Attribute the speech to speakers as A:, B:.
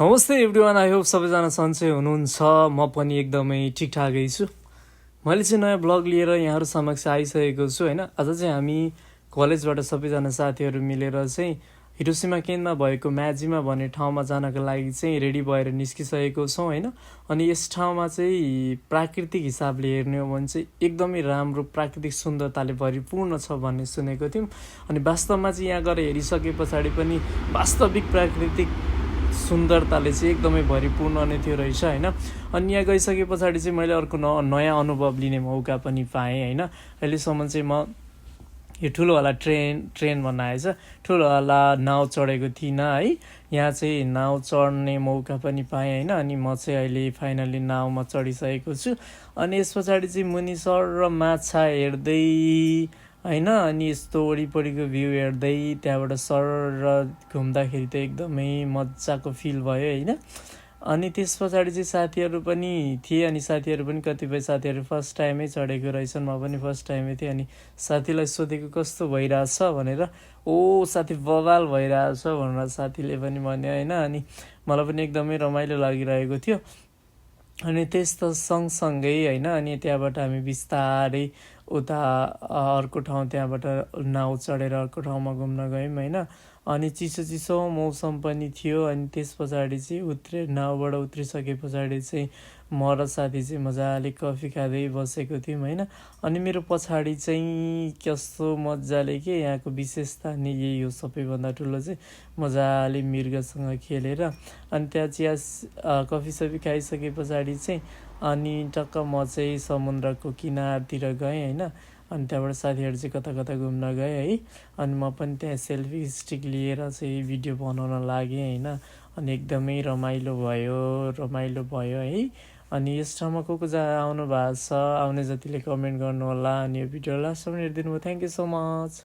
A: नमस्ते everyone, I hope सबैजना सन्चै हुनुहुन्छ। म पनि एकदमै ठिकठाकै छु। मैले चाहिँ नयाँ ब्लग लिएर यहाँहरू समक्ष आइसकेको छु होइन। आज चाहिँ हामी कलेजबाट सबैजना साथीहरू मिलेर चाहिँ हिरोसिमा केन्द्रमा भएको म्याजिमा भन्ने ठाउँमा जानको लागि चाहिँ रेडी भएर निस्किसकेको छौँ होइन। अनि यस ठाउँमा चाहिँ प्राकृतिक हिसाबले हेर्ने हो भने चाहिँ एकदमै राम्रो प्राकृतिक सुन्दरताले भरिपूर्ण छ भन्ने सुनेको थियौँ। अनि वास्तवमा चाहिँ यहाँ गएर हेरिसके पछाडि पनि वास्तविक प्राकृतिक सुन्दरताले चाहिँ एकदमै भरिपूर्ण नै थियो रहेछ होइन। अनि यहाँ गइसके पछाडि चाहिँ मैले अर्को नयाँ अनुभव लिने मौका पनि पाएँ होइन। अहिलेसम्म चाहिँ म यो ठुलोवाला ट्रेन भन्न आएछ, ठुलोवाला नाउ चढेको थिइनँ है। यहाँ चाहिँ नाउ चढ्ने मौका पनि पाएँ होइन। अनि म चाहिँ अहिले फाइनली नाउमा चढिसकेको छु। अनि यस पछाडि चाहिँ मुनि सर माछा हेर्दै होइन, अनि यस्तो वरिपरिको भ्यू हेर्दै त्यहाँबाट सर घुम्दाखेरि त एकदमै मजाको फिल भयो होइन। अनि त्यस पछाडि चाहिँ साथीहरू पनि थिए। अनि साथीहरू पनि कतिपय साथीहरू फर्स्ट टाइमै चढेको रहेछन्, म पनि फर्स्ट टाइमै थिएँ। अनि साथीलाई सोधेको कस्तो भइरहेछ भनेर, ओ साथी बवाल भइरहेछ भनेर साथीले पनि भन्यो होइन। अनि मलाई पनि एकदमै रमाइलो लागिरहेको थियो। अनि त्यस्तो सँगसँगै होइन, अनि त्यहाँबाट हामी बिस्तारै उता अर्को ठाउँ त्यहाँबाट नाउ चढेर अर्को ठाउँमा घुम्न गयौँ होइन। अनि चिसो मौसम पनि थियो। अनि त्यस पछाडि चाहिँ नाउबाट उत्रिसके पछाडि चाहिँ म र साथी चाहिँ मजाले कफी खाँदै बसेको थियौँ होइन। अनि मेरो पछाडि चाहिँ कस्तो मजाले के यहाँको विशेषता नै यही हो, सबैभन्दा ठुलो चाहिँ मजाले मृगसँग खेलेर। अनि त्यहाँ चिया कफी सफी खाइसके पछाडि चाहिँ अनि टक्क म चाहिँ समुद्रको किनारतिर गएँ होइन। अनि त्यहाँबाट साथीहरू चाहिँ कता कता घुम्न गए है। अनि म पनि त्यहाँ सेल्फी स्टिक लिएर चाहिँ भिडियो बनाउन लागेँ होइन। अनि एकदमै रमाइलो भयो है। अनि यस ठाउँमा को आउनु भएको छ, आउने जतिले कमेन्ट गर्नु होला। अनि यो भिडियो लास्टसम्म हेरिदिनु भयो। Thank you so much.